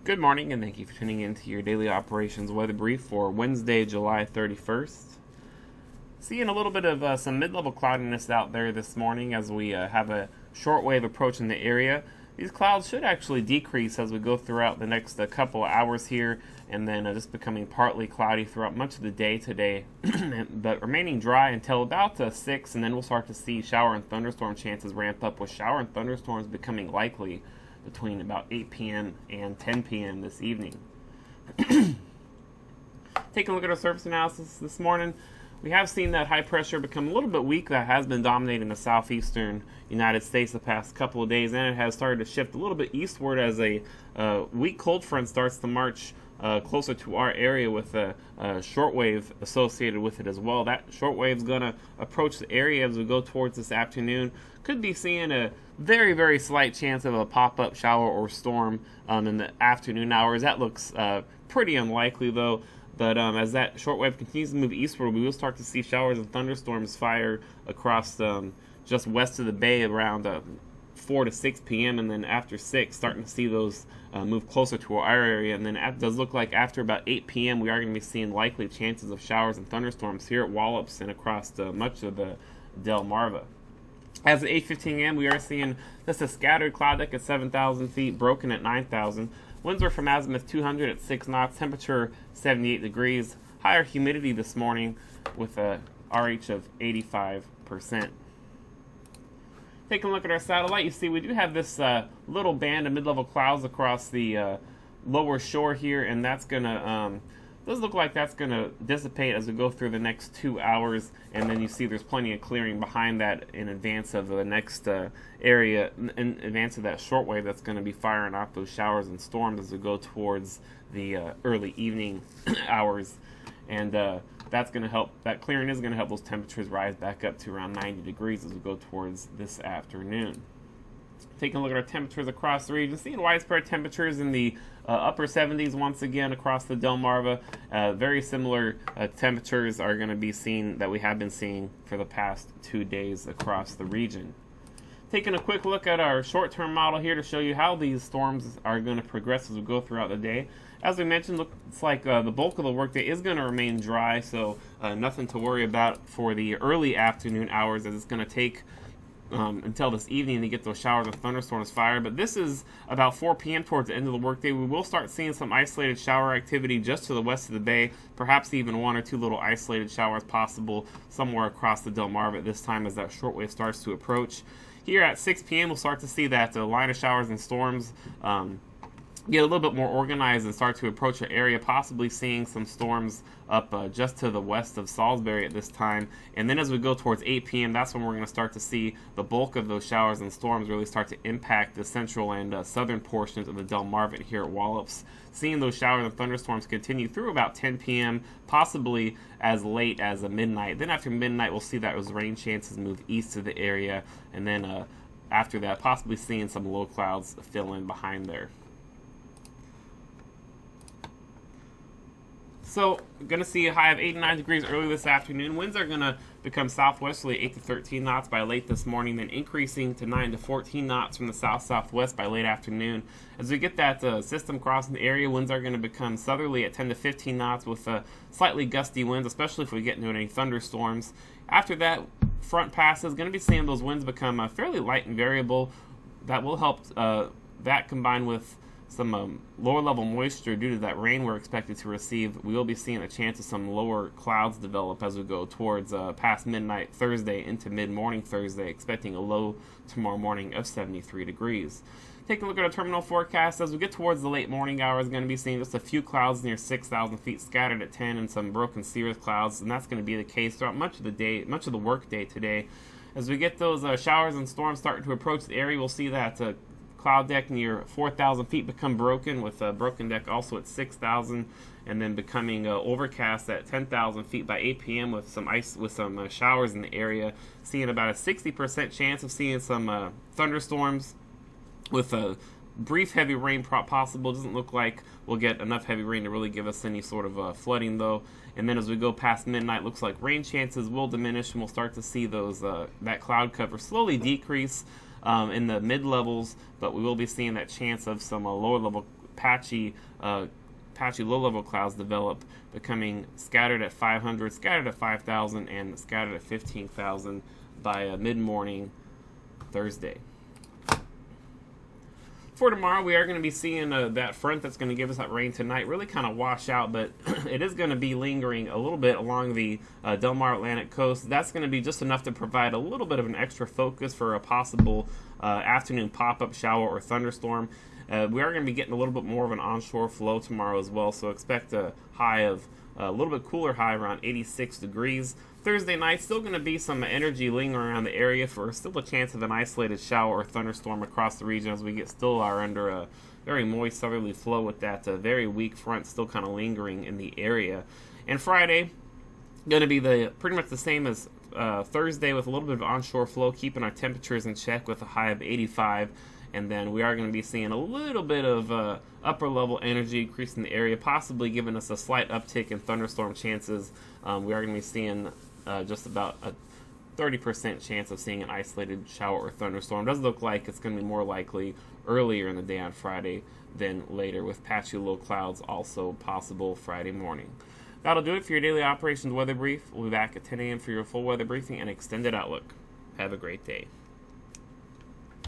Good morning, and thank you for tuning in to your daily operations weather brief for Wednesday, July 31st. Seeing a little bit of some mid-level cloudiness out there this morning as we have a short wave approaching the area. These clouds should actually decrease as we go throughout the next couple of hours here, and then just becoming partly cloudy throughout much of the day today, but remaining dry until about 6, and then we'll start to see shower and thunderstorm chances ramp up, with shower and thunderstorms becoming likely between about 8 p.m. and 10 p.m. this evening. Taking a look at our surface analysis this morning, we have seen that high pressure become a little bit weak. That has been dominating the southeastern United States the past couple of days, and it has started to shift a little bit eastward as a weak cold front starts to march closer to our area with a shortwave associated with it as well. That shortwave is going to approach the area as we go towards this afternoon. Could be seeing a very, very slight chance of a pop-up shower or storm in the afternoon hours. That looks pretty unlikely, though. But as that shortwave continues to move eastward, we will start to see showers and thunderstorms fire across just west of the bay around 4 to 6 p.m. And then after 6, starting to see those move closer to our area. And then it does look like after about 8 p.m., we are going to be seeing likely chances of showers and thunderstorms here at Wallops and across much of the Delmarva. As of 8:15 a.m., we are seeing just a scattered cloud deck at 7,000 feet, broken at 9,000. Winds are from azimuth 200 at 6 knots, temperature 78 degrees. Higher humidity this morning with a RH of 85%. Taking a look at our satellite, you see we do have this little band of mid-level clouds across the lower shore here, and that's going to does look like that's going to dissipate as we go through the next 2 hours, and then you see there's plenty of clearing behind that in advance of the next area, in advance of that shortwave that's going to be firing off those showers and storms as we go towards the early evening hours. And that's going to help, that clearing is going to help those temperatures rise back up to around 90 degrees as we go towards this afternoon. Taking a look at our temperatures across the region, seeing widespread temperatures in the upper 70s once again across the Delmarva. Very similar temperatures are going to be seen that we have been seeing for the past 2 days across the region. Taking a quick look at our short-term model here to show you how these storms are going to progress as we go throughout the day. As we mentioned, looks like the bulk of the workday is going to remain dry, so nothing to worry about for the early afternoon hours, as it's going to take until this evening to get those showers and thunderstorms fired. But this is about 4 p.m. towards the end of the workday. We will start seeing some isolated shower activity just to the west of the bay, perhaps even 1 or 2 little isolated showers possible somewhere across the Delmarva at this time as that shortwave starts to approach. Here at 6 p.m. we'll start to see that line of showers and storms get a little bit more organized and start to approach our area, possibly seeing some storms up just to the west of Salisbury at this time. And then as we go towards 8 p.m., that's when we're going to start to see the bulk of those showers and storms really start to impact the central and southern portions of the Delmarva here at Wallops. Seeing those showers and thunderstorms continue through about 10 p.m., possibly as late as midnight. Then after midnight, we'll see that those rain chances move east of the area, and then after that, possibly seeing some low clouds fill in behind there. So, going to see a high of 89 degrees early this afternoon. Winds are going to become southwesterly 8 to 13 knots by late this morning, then increasing to 9 to 14 knots from the south-southwest by late afternoon. As we get that system crossing the area, winds are going to become southerly at 10 to 15 knots with slightly gusty winds, especially if we get into any thunderstorms. After that front passes, going to be seeing those winds become fairly light and variable. That will help, that combined with some lower level moisture due to that rain we're expected to receive. We will be seeing a chance of some lower clouds develop as we go towards past midnight Thursday into mid-morning Thursday, expecting a low tomorrow morning of 73 degrees. Take a look at our terminal forecast. As we get towards the late morning hours, going to be seeing just a few clouds near 6,000 feet scattered at 10 and some broken cirrus clouds, and that's going to be the case throughout much of the day, much of the work day today. As we get those showers and storms starting to approach the area, we'll see that cloud deck near 4,000 feet become broken, with a broken deck also at 6,000, and then becoming overcast at 10,000 feet by 8 p.m. with some ice, with some showers in the area. Seeing about a 60% chance of seeing some thunderstorms with a brief heavy rain possible. Doesn't look like we'll get enough heavy rain to really give us any sort of flooding though. And then as we go past midnight, looks like rain chances will diminish, and we'll start to see those that cloud cover slowly decrease in the mid levels, but we will be seeing that chance of some lower level patchy low-level clouds develop, becoming scattered at 500, scattered at 5,000, and scattered at 15,000 by mid-morning Thursday. For tomorrow, we are going to be seeing that front that's going to give us that rain tonight really kind of wash out, but it is going to be lingering a little bit along the Del Mar Atlantic coast. That's going to be just enough to provide a little bit of an extra focus for a possible afternoon pop-up shower or thunderstorm. We are going to be getting a little bit more of an onshore flow tomorrow as well, so expect a high of a little bit cooler high around 86 degrees. Thursday night, still going to be some energy lingering around the area for still a chance of an isolated shower or thunderstorm across the region as we still are under a very moist southerly flow with that very weak front still kind of lingering in the area. And Friday, going to be pretty much the same as Thursday with a little bit of onshore flow, keeping our temperatures in check with a high of 85. And then we are going to be seeing a little bit of upper level energy increase in the area, possibly giving us a slight uptick in thunderstorm chances. We are going to be seeing just about a 30% chance of seeing an isolated shower or thunderstorm. It does look like it's going to be more likely earlier in the day on Friday than later, with patchy low clouds also possible Friday morning. That'll do it for your daily operations weather brief. We'll be back at 10 a.m. for your full weather briefing and extended outlook. Have a great day.